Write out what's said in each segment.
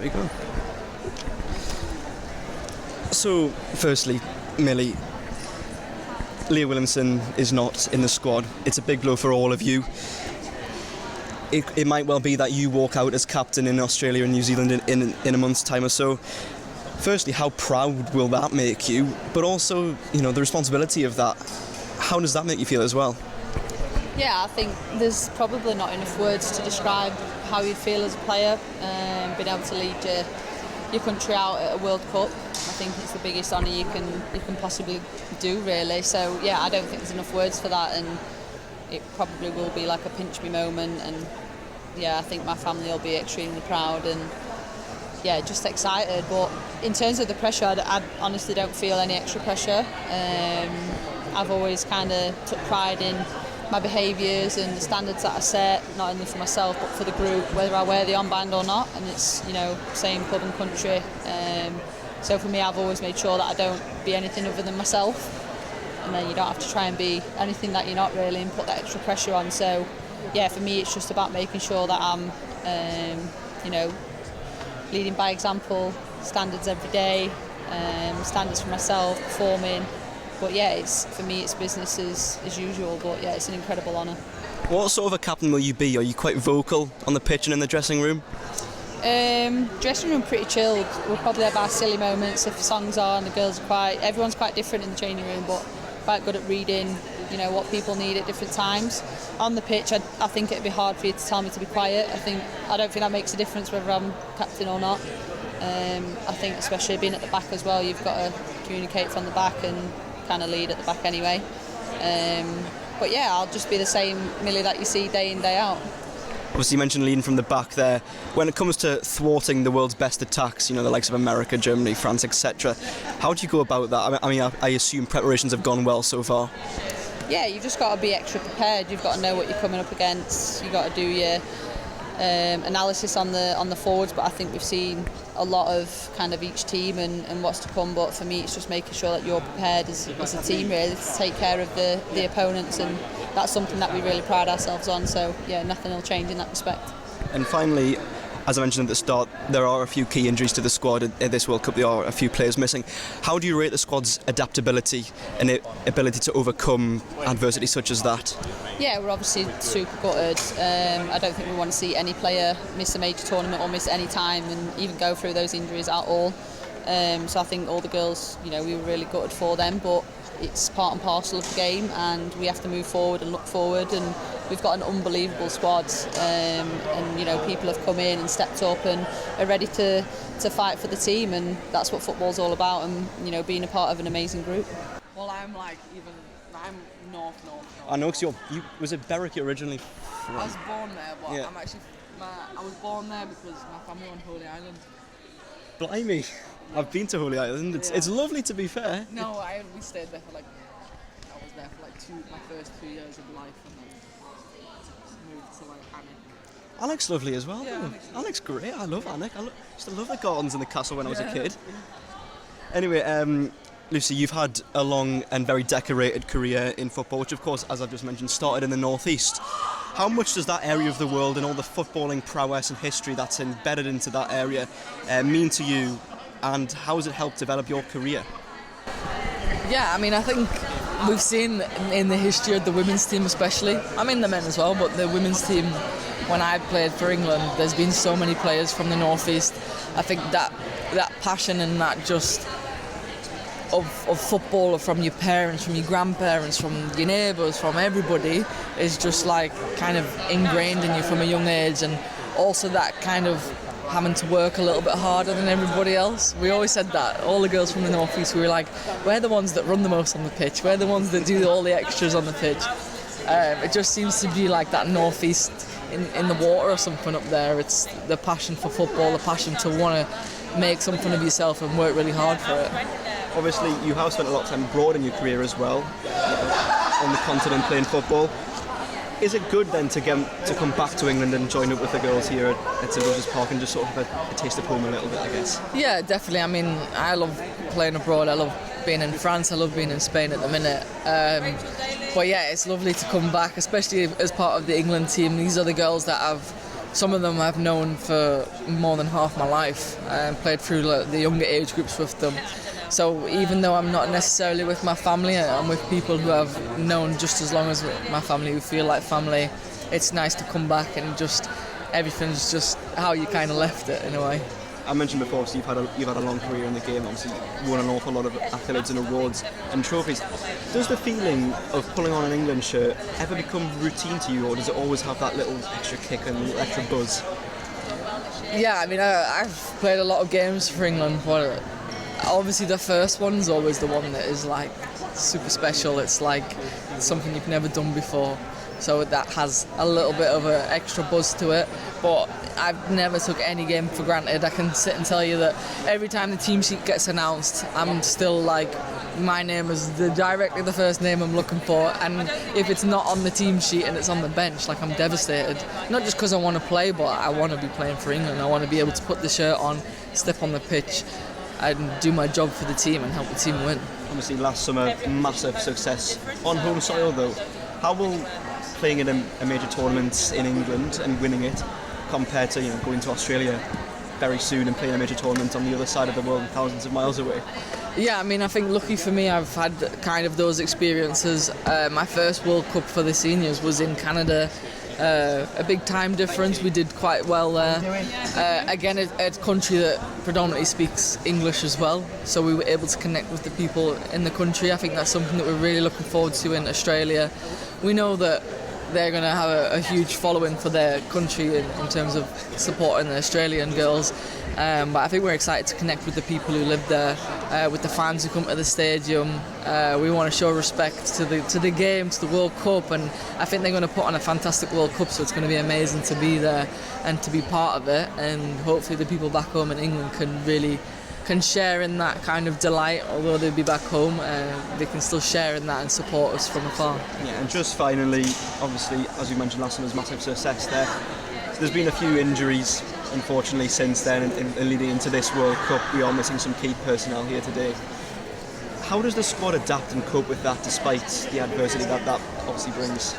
There you go. So, firstly, Millie, Leah Williamson is not in the squad. It's a big blow for all of you. It might well be that you walk out as captain in Australia and New Zealand in a month's time or so. Firstly, how proud will that make you? But also, the responsibility of that. How does that make you feel as well? Yeah, I think there's probably not enough words to describe how you feel as a player, being able to lead your country out at a World Cup. I think it's the biggest honour you can possibly do, really. So yeah, I don't think there's enough words for that, and it probably will be like a pinch me moment. And yeah, I think my family will be extremely proud and yeah, just excited. But in terms of the pressure, I honestly don't feel any extra pressure. I've always kind of took pride in my behaviours and the standards that I set, not only for myself but for the group, whether I wear the armband or not, and it's same club and country. So for me, I've always made sure that I don't be anything other than myself, and then you don't have to try and be anything that you're not really and put that extra pressure on. So yeah, for me it's just about making sure that I'm leading by example, standards every day, standards for myself, performing. But yeah, for me it's business as usual, but yeah, it's an incredible honour. What sort of a captain will you be? Are you quite vocal on the pitch and in the dressing room? Dressing room pretty chilled. We'll probably have our silly moments if songs are, and the girls are everyone's quite different in the training room, but quite good at reading, what people need at different times. On the pitch, I think it'd be hard for you to tell me to be quiet. I don't think that makes a difference whether I'm captain or not. I think especially being at the back as well, you've got to communicate from the back and kind of lead at the back anyway. But yeah, I'll just be the same Millie that you see day in, day out. Obviously, you mentioned leading from the back there. When it comes to thwarting the world's best attacks, the likes of America, Germany, France, etc., how do you go about that? I assume preparations have gone well so far. Yeah, you've just got to be extra prepared. You've got to know what you're coming up against. You've got to do your analysis on the forwards, but I think we've seen a lot of kind of each team and what's to come. But for me, it's just making sure that you're prepared as a team, really, to take care of the opponents, and that's something that we really pride ourselves on. So yeah, nothing will change in that respect. And finally, as I mentioned at the start, there are a few key injuries to the squad at this World Cup. There are a few players missing. How do you rate the squad's adaptability and ability to overcome adversity such as that? Yeah, we're obviously super gutted. I don't think we want to see any player miss a major tournament or miss any time and even go through those injuries at all. So I think all the girls, we were really gutted for them, but it's part and parcel of the game, and we have to move forward and look forward, and we've got an unbelievable squad, and people have come in and stepped up and are ready to fight for the team, and that's what football's all about, and being a part of an amazing group. Well, I'm north. I know, because you was it Berwick originally from? I was born there, but yeah. I was born there because my family on Holy Island. Blimey, I've been to Holy Island. It's lovely, to be fair. No, we stayed there for I was there for my first 2 years of life, and then moved to Alnwick. Alnwick's lovely as well. Yeah, Alnwick's great. I love Alnwick. I used to love the gardens and the castle when I was a kid. Anyway, Lucy, you've had a long and very decorated career in football, which of course, as I've just mentioned, started in the northeast. How much does that area of the world and all the footballing prowess and history that's embedded into that area mean to you, and how has it helped develop your career? Yeah, I think we've seen in the history of the women's team especially, the men as well, but the women's team, when I played for England, there's been so many players from the northeast. I think that passion and that just of football from your parents, from your grandparents, from your neighbours, from everybody is just kind of ingrained in you from a young age, and also that kind of having to work a little bit harder than everybody else. We always said that, all the girls from the northeast, we were like, we're the ones that run the most on the pitch, we're the ones that do all the extras on the pitch. It just seems to be like that northeast in the water or something up there. It's the passion for football, the passion to want to make something of yourself and work really hard for it. Obviously, you have spent a lot of time abroad in your career as well, on the continent playing football. Is it good then to come back to England and join up with the girls here at St George's Park and just sort of have a taste of home a little bit, I guess? Yeah, definitely. I love playing abroad. I love being in France. I love being in Spain at the minute. But yeah, it's lovely to come back, especially as part of the England team. These are the girls that I've some of them I've known for more than half my life and played through the younger age groups with them. So even though I'm not necessarily with my family, I'm with people who I've known just as long as my family, who feel like family. It's nice to come back and just everything's just how you kind of left it in a way. I mentioned before, so you've had a long career in the game. Obviously, you won an awful lot of accolades and awards and trophies. Does the feeling of pulling on an England shirt ever become routine to you, or does it always have that little extra kick and little extra buzz? Yeah, I mean, I've played a lot of games for England, but obviously the first one's always the one that is like super special. It's like something you've never done before. So that has a little bit of an extra buzz to it, but I've never took any game for granted. I can sit and tell you that every time the team sheet gets announced, I'm still like, my name is directly the first name I'm looking for, and if it's not on the team sheet and it's on the bench, like, I'm devastated. Not just because I want to play, but I want to be playing for England. I want to be able to put the shirt on, step on the pitch, and do my job for the team and help the team win. Obviously, last summer, massive success on home soil, though. How will playing in a major tournament in England and winning it compared to going to Australia very soon and playing a major tournament on the other side of the world, thousands of miles away? Yeah, I mean, I think lucky for me, I've had kind of those experiences. My first World Cup for the seniors was in Canada. A big time difference. We did quite well there. Again, a country that predominantly speaks English as well, so we were able to connect with the people in the country. I think that's something that we're really looking forward to in Australia. We know that they're going to have a huge following for their country in terms of supporting the Australian girls. But I think we're excited to connect with the people who live there, with the fans who come to the stadium. We want to show respect to the game, to the World Cup, and I think they're going to put on a fantastic World Cup, so it's going to be amazing to be there and to be part of it, and hopefully the people back home in England can share in that kind of delight. Although they'll be back home, they can still share in that and support us from afar. Yeah, and just finally, obviously, as you mentioned last summer's massive success there, there's been a few injuries, unfortunately, since then, and leading into this World Cup. We are missing some key personnel here today. How does the squad adapt and cope with that, despite the adversity that obviously brings?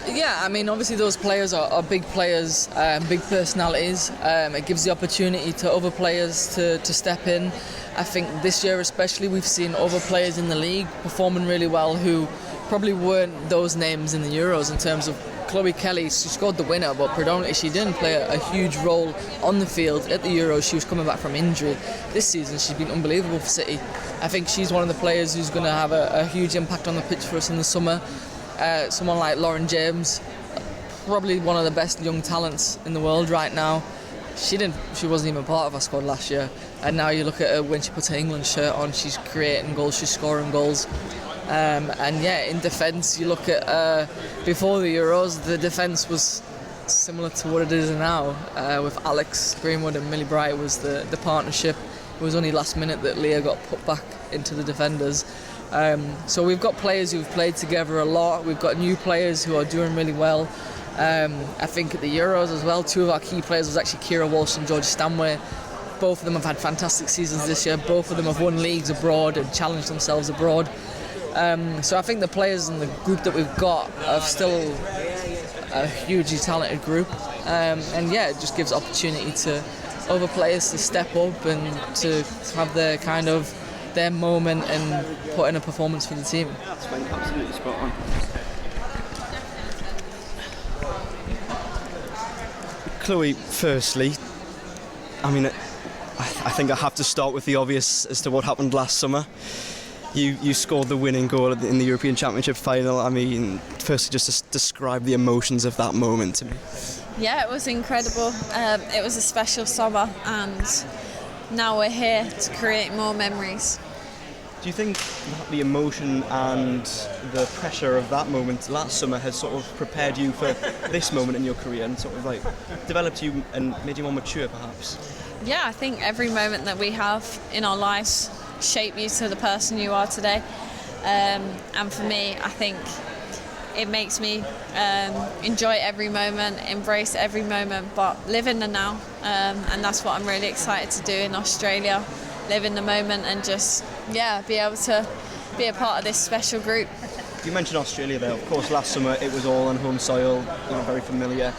Yeah, I mean, obviously those players are big players, big personalities. It gives the opportunity to other players to step in. I think this year especially, we've seen other players in the league performing really well who probably weren't those names in the Euros. In terms of Chloe Kelly, she scored the winner, but predominantly she didn't play a huge role on the field at the Euros. She was coming back from injury. This season she's been unbelievable for City. I think she's one of the players who's going to have a huge impact on the pitch for us in the summer. Someone like Lauren James, probably one of the best young talents in the world right now. She wasn't even part of our squad last year, and now you look at her when she puts her England shirt on, she's creating goals, she's scoring goals. And yeah, in defence, you look at before the Euros, the defence was similar to what it is now, with Alex Greenwood and Millie Bright was the partnership. It was only last minute that Leah got put back into the defenders. So we've got players who've played together a lot. We've got new players who are doing really well. I think at the Euros as well, two of our key players was actually Kira Walsh and Georgia Stanway. Both of them have had fantastic seasons this year. Both of them have won leagues abroad and challenged themselves abroad. So I think the players in the group that we've got are still a hugely talented group. And yeah, it just gives opportunity to other players to step up and to have their moment and put in a performance for the team. Yeah, that's absolutely spot on. Chloe, firstly, I mean, I think I have to start with the obvious as to what happened last summer. You scored the winning goal in the European Championship final. I mean, firstly, just describe the emotions of that moment to me. Yeah, it was incredible. It was a special summer, and now we're here to create more memories. Do you think that the emotion and the pressure of that moment last summer has sort of prepared you for this moment in your career and sort of like developed you and made you more mature, perhaps? Yeah, I think every moment that we have in our lives shape you to the person you are today. And for me, I think it makes me enjoy every moment, embrace every moment, but live in the now. And that's what I'm really excited to do in Australia. Live in the moment and just, be able to be a part of this special group. You mentioned Australia there. Of course, last summer it was all on home soil, very familiar.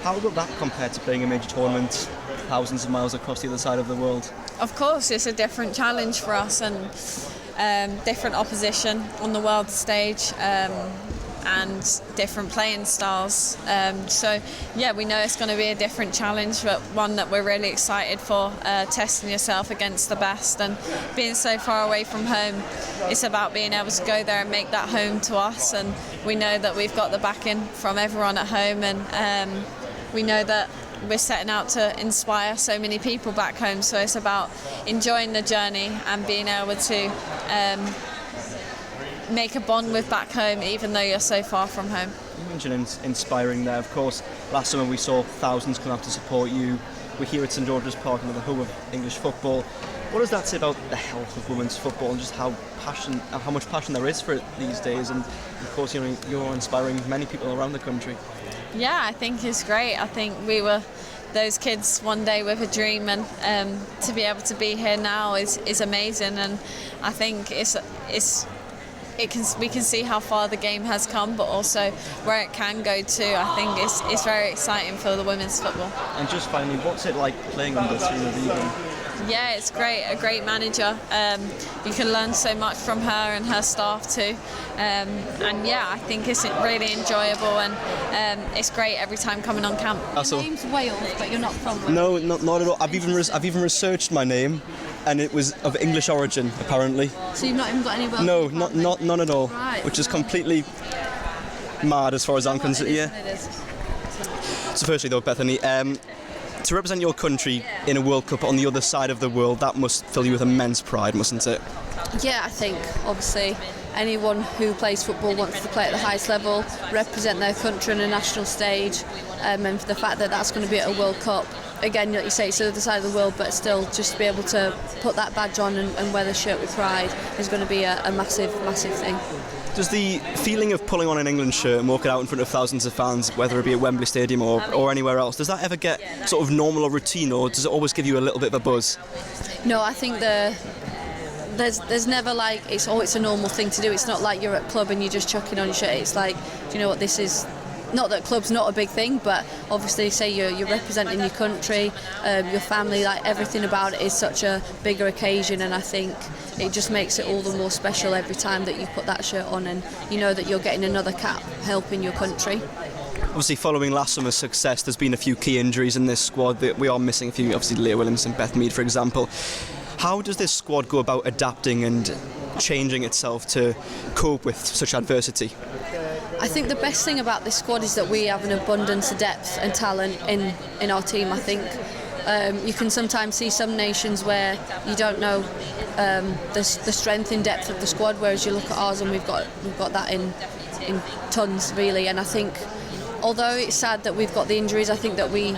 How will that compare to playing a major tournament thousands of miles across the other side of the world? Of course, it's a different challenge for us and different opposition on the world stage. And different playing styles. So yeah, we know it's going to be a different challenge, but one that we're really excited for, testing yourself against the best and being so far away from home. It's about being able to go there and make that home to us, and we know that we've got the backing from everyone at home, and we know that we're setting out to inspire so many people back home. So it's about enjoying the journey and being able to make a bond with back home, even though you're so far from home. You mentioned inspiring there. Of course, last summer we saw thousands come out to support you. We're here at St George's Park, the home of English football. What does that say about the health of women's football and just how much passion there is for it these days? And of course, you're inspiring many people around the country. Yeah, I think it's great. I think we were those kids one day with a dream, and to be able to be here now is amazing. And I think we can see how far the game has come, but also where it can go to. I think it's very exciting for the women's football. And just finally, what's it like playing under Serena England? Yeah, it's great. A great manager. You can learn so much from her and her staff too. And yeah, I think it's really enjoyable, and it's great every time coming on camp. Your name's Wales, but you're not from Wales. No, not at all. I've even researched my name, and it was of English origin, apparently. So you've not even got any Welsh? No, none at all. Right. Which is completely mad as far as I'm concerned. Yeah. It is. So firstly, though, Bethany, to represent your country in a World Cup on the other side of the world, that must fill you with immense pride, mustn't it? Yeah, I think obviously anyone who plays football wants to play at the highest level, represent their country on a national stage, and for the fact that that's going to be at a World Cup, again, like you say, it's the other side of the world, but still just to be able to put that badge on and wear the shirt with pride is going to be a massive, massive thing. Does the feeling of pulling on an England shirt and walking out in front of thousands of fans, whether it be at Wembley Stadium or anywhere else, does that ever get sort of normal or routine, or does it always give you a little bit of a buzz? No, I think there's never like it's a normal thing to do. It's not like you're at a club and you're just chucking on your shirt. It's like, do you know what this is? Not that club's not a big thing, but obviously say you're representing your country, your family, like everything about it is such a bigger occasion, and I think it just makes it all the more special every time that you put that shirt on and you know that you're getting another cap helping your country. Obviously, following last summer's success, there's been a few key injuries in this squad. That we are missing a few, obviously Leah Williamson, Beth Mead, for example. How does this squad go about adapting and changing itself to cope with such adversity? I think the best thing about this squad is that we have an abundance of depth and talent in our team. I think you can sometimes see some nations where you don't know the strength and depth of the squad, whereas you look at ours and we've got that in tons really. And I think although it's sad that we've got the injuries, I think that we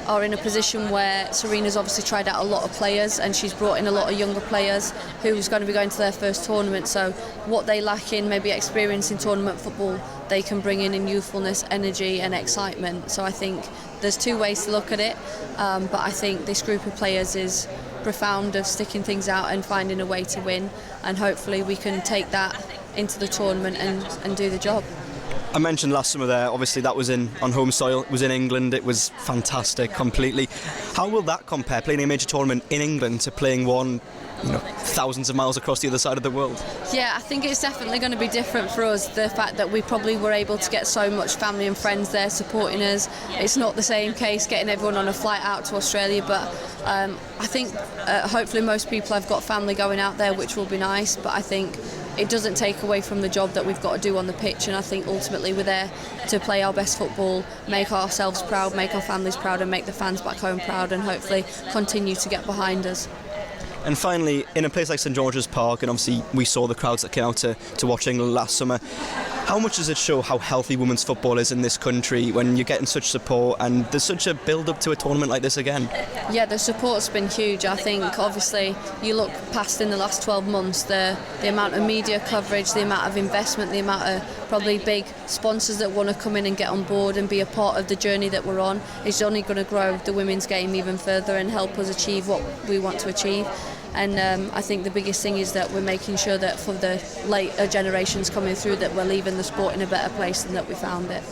are in a position where Serena's obviously tried out a lot of players and she's brought in a lot of younger players who's going to be going to their first tournament. So what they lack in maybe experience in tournament football, they can bring in youthfulness, energy and excitement. So I think there's two ways to look at it, but I think this group of players is profound of sticking things out and finding a way to win, and hopefully we can take that into the tournament and do the job. I mentioned last summer there, obviously that was on home soil, it was in England, it was fantastic completely. How will that compare, playing a major tournament in England to playing one thousands of miles across the other side of the world? Yeah, I think it's definitely going to be different for us, the fact that we probably were able to get so much family and friends there supporting us. It's not the same case getting everyone on a flight out to Australia, but I think hopefully most people have got family going out there, which will be nice, but I think it doesn't take away from the job that we've got to do on the pitch, and I think ultimately we're there to play our best football, make ourselves proud, make our families proud and make the fans back home proud, and hopefully continue to get behind us. And finally, in a place like St George's Park, and obviously we saw the crowds that came out to watch England last summer, how much does it show how healthy women's football is in this country when you're getting such support and there's such a build-up to a tournament like this again? Yeah, the support's been huge. I think obviously you look past in the last 12 months the amount of media coverage, the amount of investment, the amount of probably big sponsors that want to come in and get on board and be a part of the journey that we're on is only going to grow the women's game even further and help us achieve what we want to achieve. And I think the biggest thing is that we're making sure that for the later generations coming through that we're leaving the sport in a better place than that we found it.